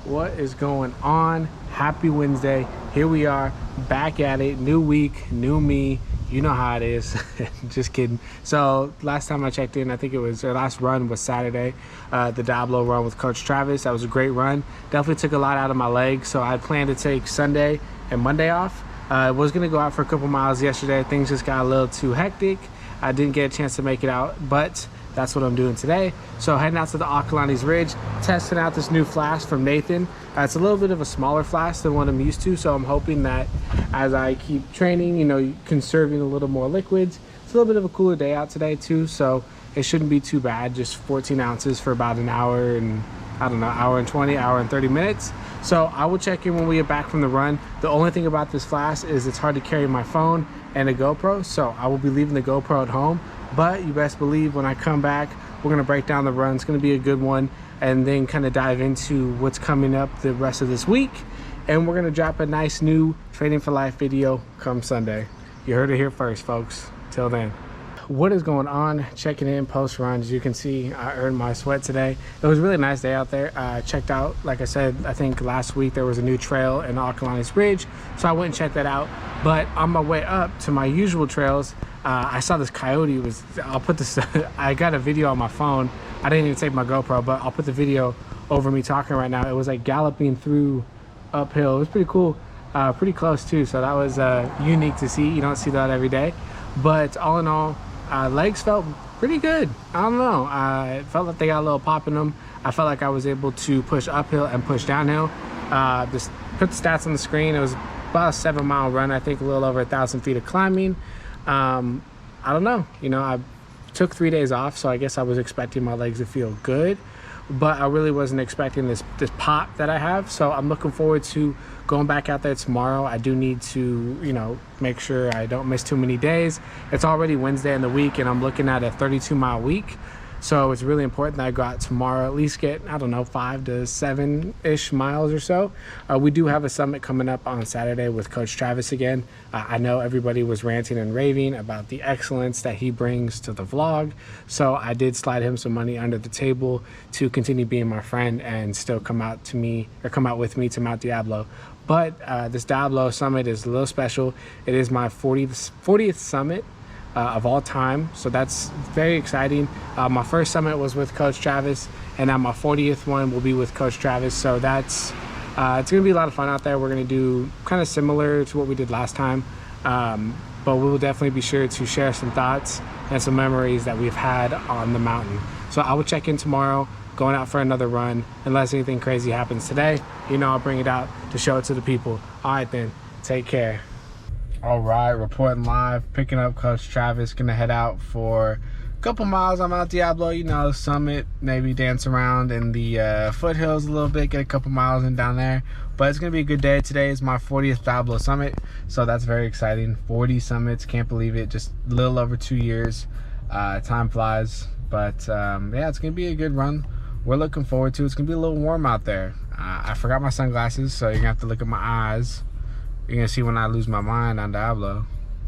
What is going on? Happy Wednesday. Here we are, back at it. New week, new me. You know how it is. Just kidding. So last time I checked in, I think it was our last run was Saturday, the Diablo run with Coach Travis. That was a great run. Definitely took a lot out of my legs. So I planned to take Sunday and Monday off. I was gonna go out for a couple miles yesterday. Things just got a little too hectic. I didn't get a chance to make it out, but that's what I'm doing today. So heading out to the Akalani's Ridge, testing out this new flask from Nathan. It's a little bit of a smaller flask than what I'm used to, so I'm hoping that as I keep training, you know, conserving a little more liquids. It's a little bit of a cooler day out today too, so it shouldn't be too bad. Just 14 ounces for about an hour and, I don't know, hour and 20, hour and 30 minutes. So I will check in when we get back from the run. The only thing about this flask is it's hard to carry my phone and a GoPro, so I will be leaving the GoPro at home. But you best believe when I come back, we're gonna break down the run. It's gonna be a good one, and then kind of dive into what's coming up the rest of this week. And we're gonna drop a nice new Training for Life video come Sunday. You heard it here first, folks. Till then. What is going on? Checking in post run. As you can see, I earned my sweat today. It was a really nice day out there. Checked out, like I said, I think last week there was a new trail in Akalani's Ridge, so I went and checked that out. But on my way up to my usual trails, I saw this coyote. I'll put this I got a video on my phone. I didn't even take my GoPro, but I'll put the video over me talking right now. It was like galloping through uphill. It was pretty cool, pretty close too, so that was unique to see. You don't see that every day. But all in all, legs felt pretty good. I don't know, it felt like they got a little pop in them. I felt like I was able to push uphill and push downhill. Just put the stats on the screen. It was about a 7-mile run, I think, a little over 1,000 feet of climbing. I don't know, you know, I took 3 days off, so I guess I was expecting my legs to feel good, but I really wasn't expecting this pop that I have. So I'm looking forward to going back out there tomorrow. I do need to, you know, make sure I don't miss too many days. It's already Wednesday in the week, and I'm looking at a 32-mile week. So it's really important that I go out tomorrow, at least get, I don't know, 5 to 7-ish miles or so. We do have a summit coming up on Saturday with Coach Travis again. I know everybody was ranting and raving about the excellence that he brings to the vlog. So I did slide him some money under the table to continue being my friend and still come out with me to Mount Diablo. But this Diablo Summit is a little special. It is my 40th summit of all time, so that's very exciting. My first summit was with Coach Travis, and now my 40th one will be with Coach Travis, so that's it's gonna be a lot of fun out there. We're gonna do kind of similar to what we did last time, but we will definitely be sure to share some thoughts and some memories that we've had on the mountain. So I will check in tomorrow, going out for another run. Unless anything crazy happens today, you know, I'll bring it out to show it to the people. All right then, take care. All right, reporting live, picking up Coach Travis. Gonna head out for a couple miles on Mount Diablo, you know, summit, maybe dance around in the foothills a little bit, get a couple miles in down there. But it's gonna be a good day. Today is my 40th Diablo Summit, so that's very exciting. 40 summits, can't believe it, just a little over 2 years. Time flies, but yeah, it's gonna be a good run. We're looking forward to it. It's gonna be a little warm out there. I forgot my sunglasses, so you're gonna have to look at my eyes. You're gonna see when I lose my mind on Diablo.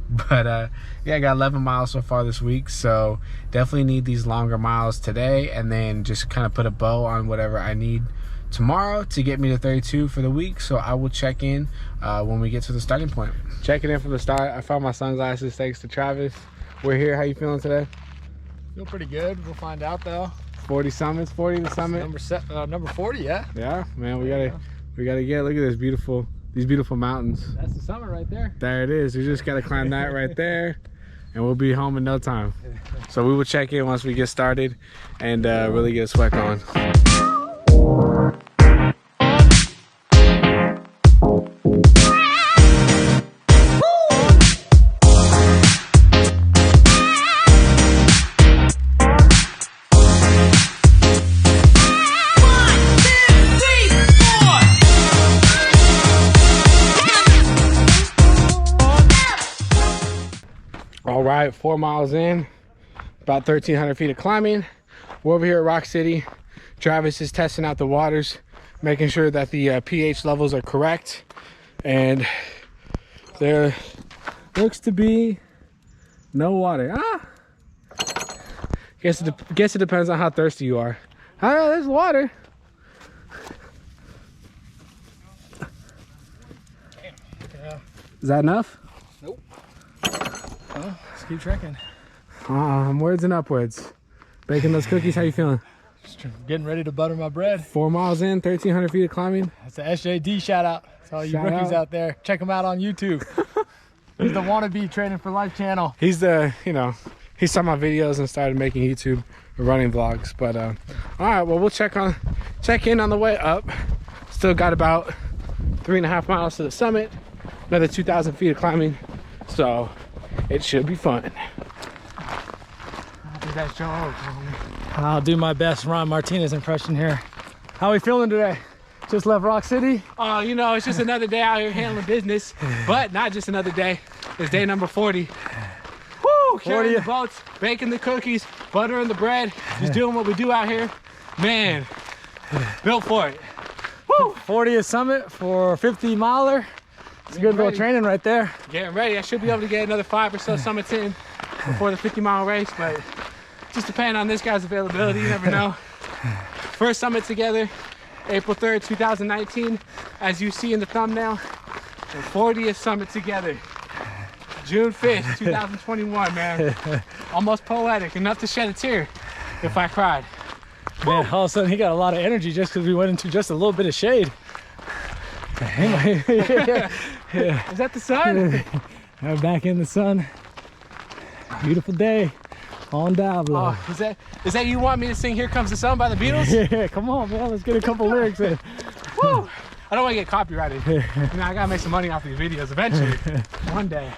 But yeah, I got 11 miles so far this week, so definitely need these longer miles today, and then just kind of put a bow on whatever I need tomorrow to get me to 32 for the week. So I will check in when we get to the starting point. Checking in from the start. I found my sunglasses thanks to Travis. We're here. How you feeling today? Feel pretty good. We'll find out though. 40 summits, 40 the summit. Number 40, yeah. Yeah, man, we gotta get, look at this beautiful, these beautiful mountains. That's the summit right there. There it is. We just gotta climb that right there, and we'll be home in no time. So we will check in once we get started and really get a sweat going. All right, 4 miles in, about 1,300 feet of climbing. We're over here at Rock City. Travis is testing out the waters, making sure that the pH levels are correct. And there looks to be no water. Guess it depends on how thirsty you are. There's water. Is that enough? Nope. Well, let's keep trekking. Words and upwards. Baking those cookies, how you feeling? Just getting ready to butter my bread. 4 miles in, 1,300 feet of climbing. That's a SJD shout out to all you Shout rookies out. out there. Check him out on YouTube. He's the wannabe Training for Life channel. He's the, he saw my videos and started making YouTube running vlogs. But all right, well, we'll check in on the way up. Still got about 3.5 miles to the summit, another 2,000 feet of climbing, so it should be fun. I'll do my best Ron Martinez impression here. How are we feeling today? Just left Rock City? It's just another day out here handling business, but not just another day. It's day number 40. Woo! Carrying the boats, baking the cookies, buttering the bread, just doing what we do out here. Man, built for it. Woo! 40th summit for 50 miler. It's a good little training right there. Getting ready. I should be able to get another 5 or so summits in before the 50-mile race, but just depending on this guy's availability, you never know. First summit together, April 3rd, 2019. As you see in the thumbnail, the 40th summit together, June 5th, 2021, man. Almost poetic, enough to shed a tear if I cried. Man, all of a sudden he got a lot of energy just because we went into just a little bit of shade. Is that the sun? We're back in the sun. Beautiful day on Diablo. Oh, is that you want me to sing Here Comes the Sun by the Beatles? Yeah, come on, man. Let's get a couple lyrics in. Woo! I don't want to get copyrighted. I gotta make some money off these videos eventually. One day.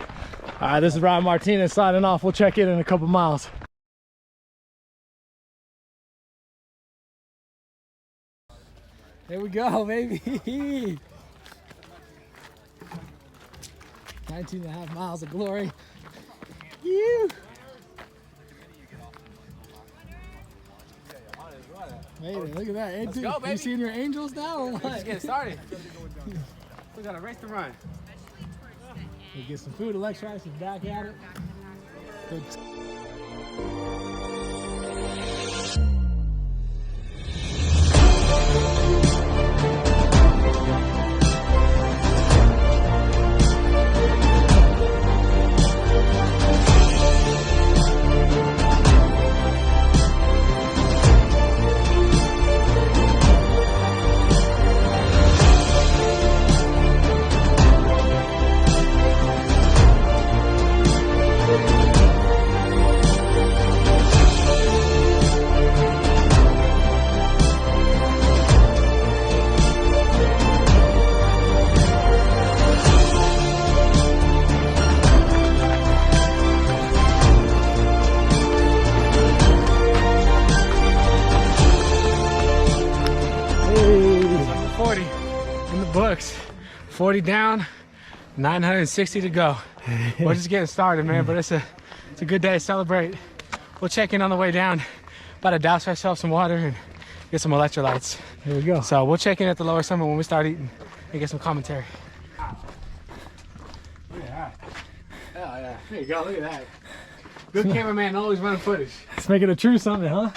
All right, this is Ron Martinez signing off. We'll check in a couple miles. Here we go, baby. 19.5 miles of glory. You. Made it. Look at that. Let's go, baby. You seeing your angels now or what? Let's get started. We got a race to run. We get some food, electrolytes, and back at it. Good. In the books, 40 down, 960 to go. We're just getting started, man, but it's a good day to celebrate. We'll check in on the way down. About to douse ourselves some water and get some electrolytes. Here we go. So we'll check in at the lower summit when we start eating and get some commentary. Look at that. Hell yeah. There you go, look at that. Good cameraman, always running footage. Let's make it a true summit, huh?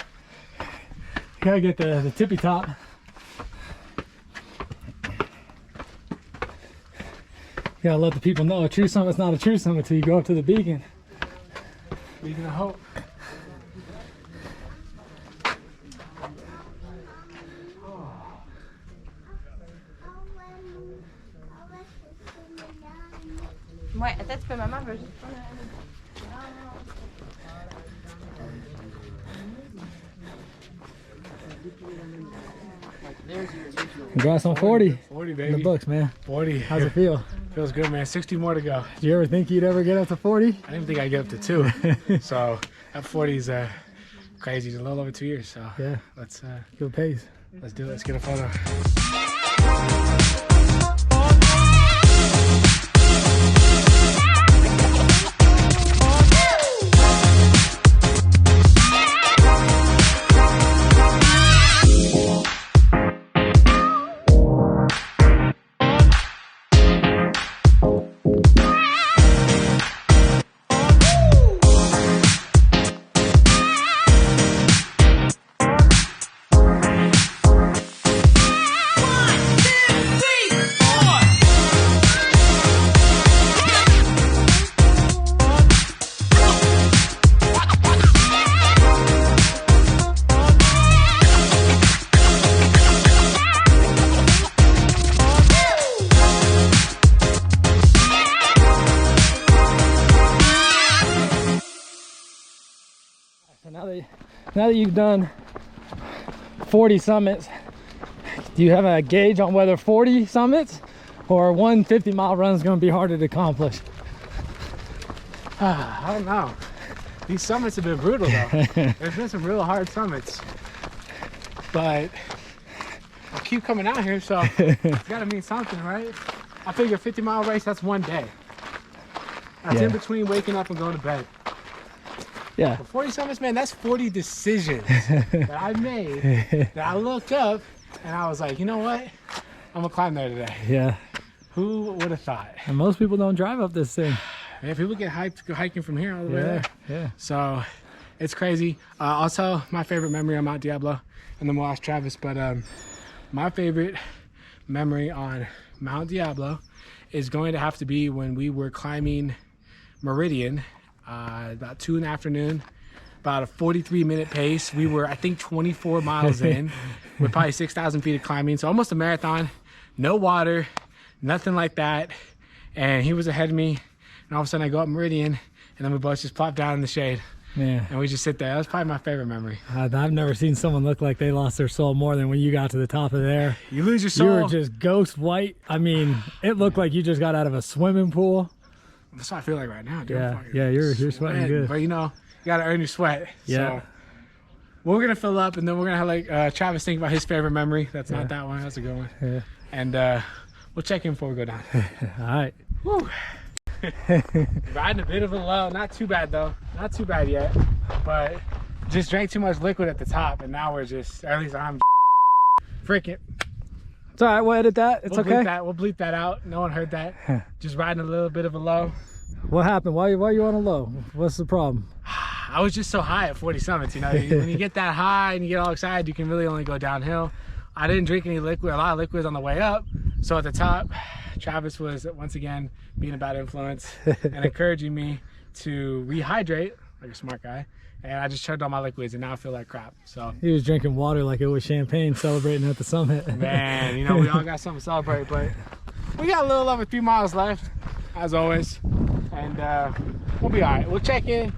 Gotta get the tippy top. Gotta let the people know a true summit's not a true summit until you go up to the beacon. Beacon of hope. Ouais, attends, tu peux, maman veut juste prendre Congrats on 40. 40, In baby. the books, man. 40. How's it feel? Feels good, man. 60 more to go. Did you ever think you'd ever get up to 40? I didn't think I'd get up to 2. So at 40 is crazy. It's a little over 2 years. So Yeah. let's Good pace. do it. Let's get a photo. now that you've done 40 summits, do you have a gauge on whether 40 summits or one 50-mile run is going to be harder to accomplish? I don't know. These summits have been brutal though. There's been some real hard summits, but I keep coming out here, so it's got to mean something, right? I figure 50-mile race, that's one day. That's in between waking up and going to bed. Yeah. But 40 summits, man, that's 40 decisions that I made that I looked up and I was like, you know what? I'm gonna climb there today. Yeah. Who would have thought? And most people don't drive up this thing. Yeah, people get hyped to go hiking from here all the way there. Yeah. So it's crazy. Also, my favorite memory on Mount Diablo, and then we'll ask Travis, but my favorite memory on Mount Diablo is going to have to be when we were climbing Meridian about 2 in the afternoon, about a 43-minute pace. We were, I think, 24 miles in with probably 6,000 feet of climbing, so almost a marathon. No water, nothing like that, and he was ahead of me, and all of a sudden I go up Meridian, and then we both just plop down in the shade. Yeah. And we just sit there. That was probably my favorite memory. I've never seen someone look like they lost their soul more than when you got to the top of there. You lose your soul. You were just ghost white. I mean, it looked like you just got out of a swimming pool. That's what I feel like right now, dude. Yeah, you're sweating good. But you know, you gotta earn your sweat. Yeah. So we're gonna fill up, and then we're gonna have like Travis think about his favorite memory. That's not that one. That's a good one. Yeah. And we'll check in before we go down. All right. Woo. Riding a bit of a low. Not too bad though. Not too bad yet. But just drank too much liquid at the top, and now we're just, or at least I'm freaking. It's all right. We'll edit that. It's okay. We'll bleep that out. No one heard that. Just riding a little bit of a low. What happened? Why are you on a low? What's the problem? I was just so high at 40 summits, you know. When you get that high and you get all excited, you can really only go downhill. I didn't drink any liquid, a lot of liquids on the way up. So at the top, Travis was once again being a bad influence and encouraging me to rehydrate like a smart guy. And I just chugged all my liquids, and now I feel like crap. So he was drinking water like it was champagne, celebrating at the summit. Man, you know, we all got something to celebrate, but we got a little over 3 miles left, as always. And we'll be all right. We'll check in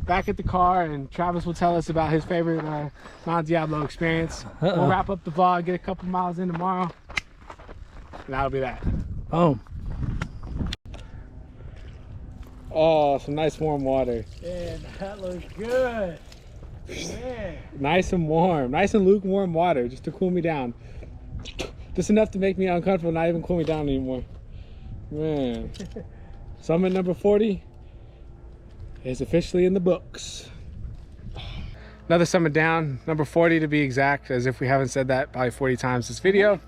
back at the car, and Travis will tell us about his favorite Mount Diablo experience. We'll wrap up the vlog, get a couple miles in tomorrow, and that'll be that. Oh. Oh, some nice warm water. Man, that looks good. Man. Nice and warm, nice and lukewarm water, just to cool me down. Just enough to make me uncomfortable, not even cool me down anymore. Man. Summit number 40 is officially in the books. Another summit down, number 40 to be exact, as if we haven't said that probably 40 times this video.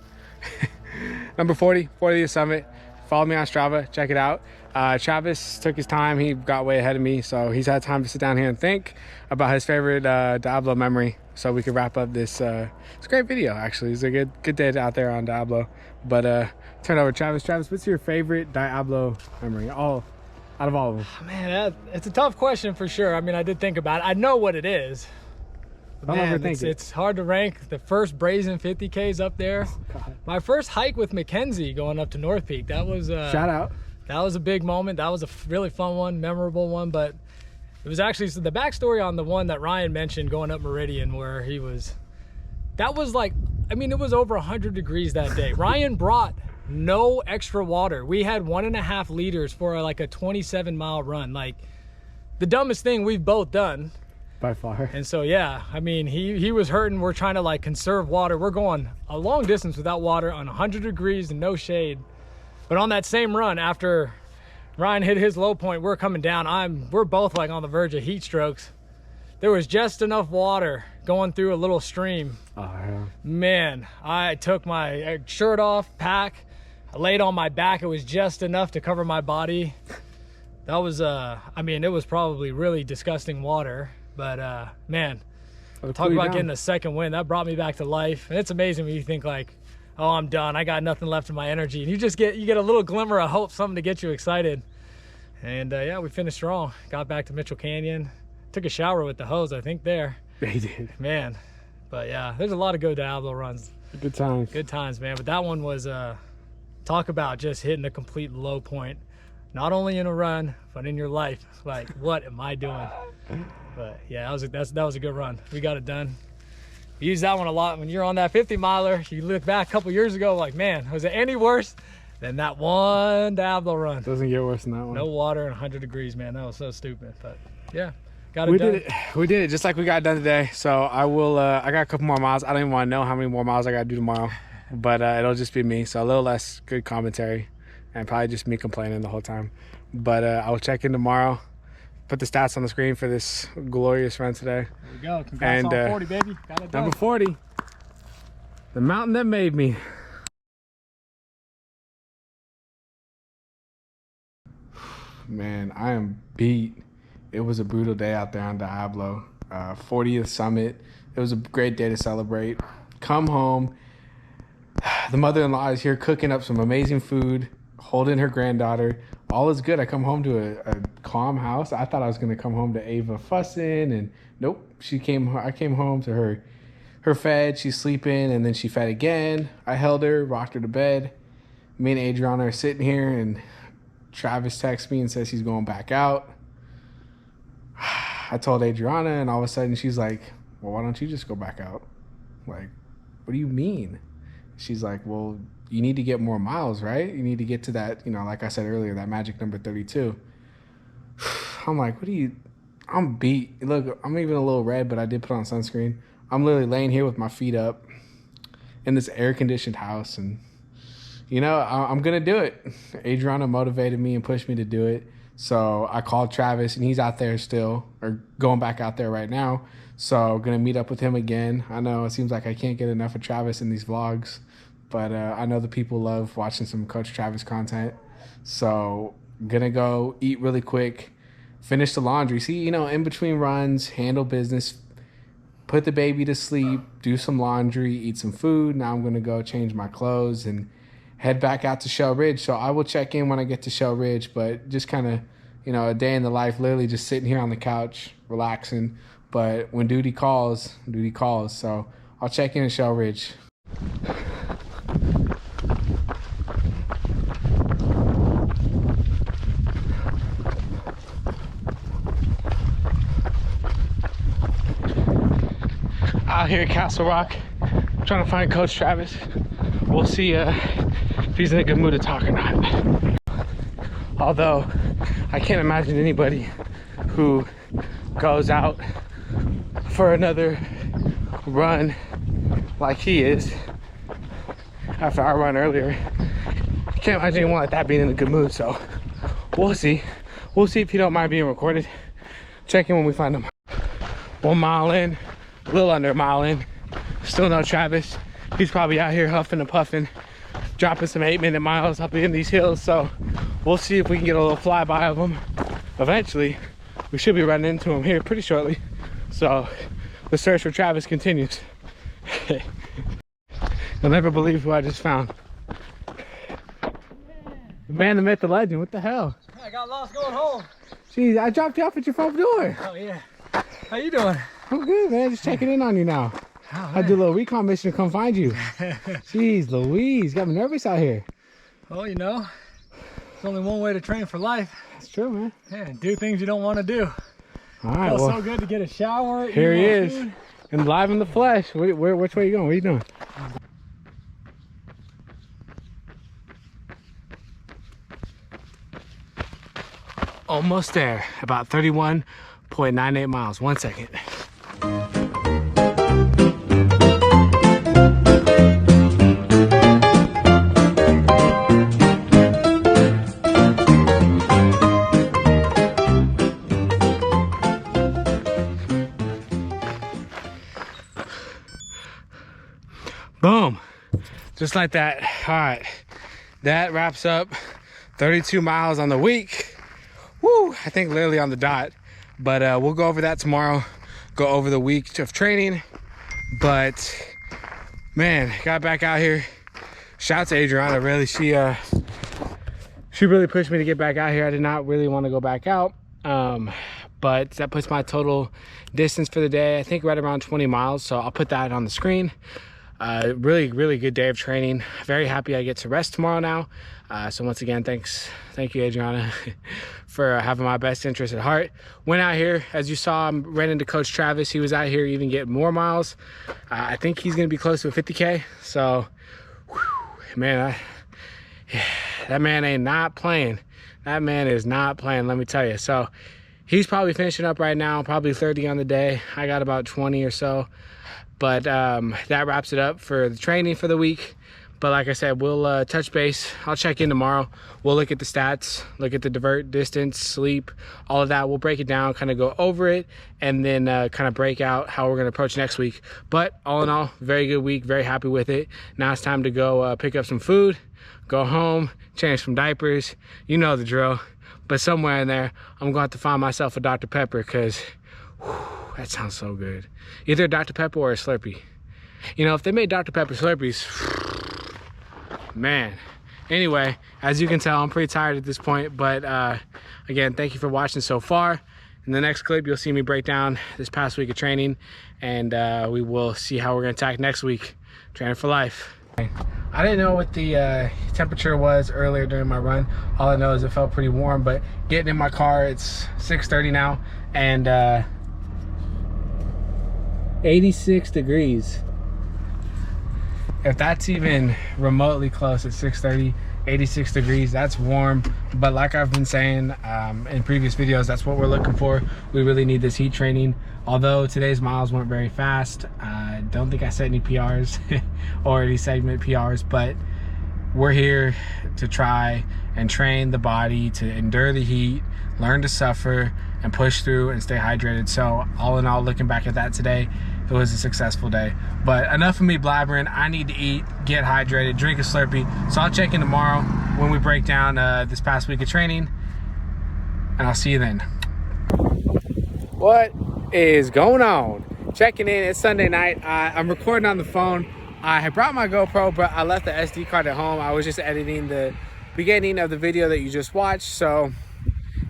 Number 40, 40th summit. Follow me on Strava, check it out. Travis took his time, he got way ahead of me, so he's had time to sit down here and think about his favorite Diablo memory, so we could wrap up this. It's a great video, actually. It's a good day out there on Diablo. But turn over, Travis. Travis, what's your favorite Diablo memory? Out of all of them. Man, it's a tough question for sure. I mean, I did think about it. I know what it is. Man, it's hard to rank. The first Brazen 50Ks up there. Oh, my first hike with Mackenzie going up to North Peak. That was shout out. That was a big moment. That was a really fun one, memorable one. But it was actually the backstory on the one that Ryan mentioned going up Meridian, where he was. That was like, I mean, it was over 100 degrees that day. Ryan brought no extra water. We had 1.5 liters for like a 27-mile run. Like the dumbest thing we've both done. By far. And so, yeah, I mean, he was hurting. We're trying to like conserve water. We're going a long distance without water on 100 degrees and no shade. But on that same run, after Ryan hit his low point, we're coming down. We're both like on the verge of heat strokes. There was just enough water going through a little stream. Oh, yeah. Man, I took my shirt off, pack, I laid on my back. It was just enough to cover my body. That was, I mean, it was probably really disgusting water. But man, talk about getting a second wind. That brought me back to life. And it's amazing when you think like, oh, I'm done. I got nothing left in my energy. And you get a little glimmer of hope, something to get you excited. And yeah, we finished strong. Got back to Mitchell Canyon. Took a shower with the hose, I think there. They did. Man. But yeah, there's a lot of good Diablo runs. Good times. Good times, man. But that one was, talk about just hitting a complete low point. Not only in a run, but in your life. Like, what am I doing? But yeah, that was a good run. We got it done. We use that one a lot when you're on that 50 miler. You look back a couple years ago, like, man, was it any worse than that one Diablo run? Doesn't get worse than that one. No water and 100 degrees, man. That was so stupid. But yeah, got it done. We did it just like we got done today. So I will. I got a couple more miles. I don't even want to know how many more miles I got to do tomorrow, but it'll just be me. So a little less good commentary, and probably just me complaining the whole time. But I will check in tomorrow. Put the stats on the screen for this glorious run today. There we go. Congrats on 40, baby. Got it done. Number 40. The mountain that made me. Man, I am beat. It was a brutal day out there on Diablo. 40th Summit. It was a great day to celebrate. Come home. The mother-in-law is here cooking up some amazing food, holding her granddaughter. All is good. I come home to a calm house. I thought I was going to come home to Ava fussing, and nope. I came home to her fed. She's sleeping, and then she fed again. I held her, rocked her to bed. Me and Adriana are sitting here, and Travis texts me and says he's going back out. I told Adriana, and all of a sudden she's like, well, why don't you just go back out? Like, what do you mean? She's like, well, you need to get more miles, right? You need to get to that, like I said earlier, that magic number 32. I'm like, I'm beat. Look, I'm even a little red, but I did put on sunscreen. I'm literally laying here with my feet up in this air-conditioned house, and, I'm going to do it. Adriana motivated me and pushed me to do it. So I called Travis, and he's out there still, or going back out there right now. So going to meet up with him again. I know it seems like I can't get enough of Travis in these vlogs, but I know the people love watching some Coach Travis content. So going to go eat really quick, finish the laundry. See, in between runs, handle business, put the baby to sleep, do some laundry, eat some food. Now I'm going to go change my clothes and head back out to Shell Ridge. So I will check in when I get to Shell Ridge, but just kind of, a day in the life, literally just sitting here on the couch, relaxing. But when duty calls, duty calls. So I'll check in at Shell Ridge. Out here at Castle Rock, trying to find Coach Travis. We'll see if he's in a good mood to talk or not. Although, I can't imagine anybody who goes out for another run like he is after our run earlier. I can't imagine anyone like that being in a good mood, so we'll see. We'll see if he don't mind being recorded. Check in when we find him. 1 mile in, a little under a mile in. Still no Travis. He's probably out here huffing and puffing, dropping some 8-minute miles up in these hills, so we'll see if we can get a little flyby of him. Eventually, we should be running into him here pretty shortly. So the search for Travis continues. You'll never believe who I just found. The man, the myth, the legend. What the hell? I got lost going home. Jeez, I dropped you off at your front door. Oh yeah. How you doing? I'm good, man. Just checking in on you now. Oh, I do a little recon mission to come find you. Jeez, Louise, got me nervous out here. Well, there's only one way to train for life. That's true, man. Yeah, do things you don't want to do. All right, Feels so good to get a shower. Here he is, food. and live in the flesh. Which way are you going? What are you doing? Almost there. About 31.98 miles. 1 second. Boom. Just like that. All right. That wraps up 32 miles on the week. Woo, I think literally on the dot. But we'll go over that tomorrow. Go over the week of training. But man, got back out here. Shout out to Adriana, really. She really pushed me to get back out here. I did not really want to go back out. But that puts my total distance for the day, I think right around 20 miles. So I'll put that on the screen. Really, really good day of training. Very happy I get to rest tomorrow now. So once again, thank you, Adriana, for having my best interest at heart. Went out here, as you saw, I ran into Coach Travis. He was out here even getting more miles. I think he's gonna be close to a 50K. So, whew, man, that man ain't not playing. That man is not playing, let me tell you. So he's probably finishing up right now, probably 30 on the day. I got about 20 or so. But that wraps it up for the training for the week. But like I said, we'll touch base. I'll check in tomorrow. We'll look at the stats, look at the divert, distance, sleep, all of that. We'll break it down, kind of go over it, and then kind of break out how we're going to approach next week. But all in all, very good week, very happy with it. Now it's time to go pick up some food, go home, change some diapers. You know the drill. But somewhere in there, I'm going to have to find myself a Dr. Pepper because that sounds so good. Either a Dr. Pepper or a Slurpee. You know, if they made Dr. Pepper Slurpees, man. Anyway, as you can tell, I'm pretty tired at this point. But again, thank you for watching so far. In the next clip, you'll see me break down this past week of training. And we will see how we're going to attack next week. Training for life. I didn't know what the temperature was earlier during my run. All I know is it felt pretty warm. But getting in my car, it's 6:30 now. And 86 degrees. If that's even remotely close at 6:30, 86 degrees, that's warm. But like I've been saying in previous videos, that's what we're looking for. We really need this heat training. Although today's miles weren't very fast, I don't think I set any PRs or any segment PRs, but we're here to try and train the body to endure the heat, learn to suffer, and push through and stay hydrated. So all in all, looking back at that today, it was a successful day. But enough of me blabbering. I need to eat, get hydrated, drink a Slurpee. So I'll check in tomorrow when we break down this past week of training, and I'll see you then. What is going on? Checking in. It's Sunday night. I'm recording on the phone. I had brought my GoPro, but I left the SD card at home. I was just editing the beginning of the video that you just watched, so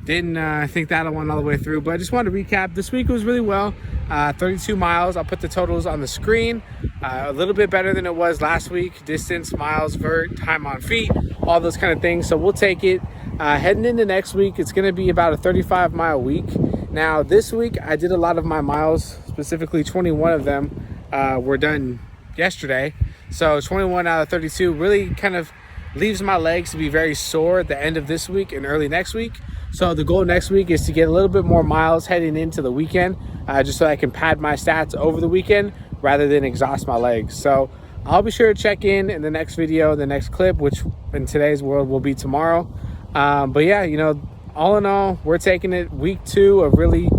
didn't think that went all the way through. But I just wanted to recap. This week was really well. 32 miles. I'll put the totals on the screen. A little bit better than it was last week. Distance, miles, vert, time on feet, all those kind of things. So we'll take it. Heading into next week, it's going to be about a 35-mile week. Now, this week, I did a lot of my miles, specifically 21 of them were done yesterday. So 21 out of 32 really kind of leaves my legs to be very sore at the end of this week and early next week. So the goal next week is to get a little bit more miles heading into the weekend, just so I can pad my stats over the weekend rather than exhaust my legs. So I'll be sure to check in the next video, the next clip, which in today's world will be tomorrow. But yeah, you know, all in all, we're taking it week 2 of really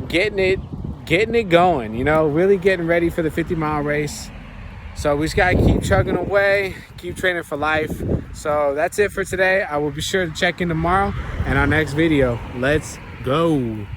getting it going, you know, really getting ready for the 50-mile race. So we just gotta keep chugging away, keep training for life. So that's it for today. I will be sure to check in tomorrow and our next video. Let's go.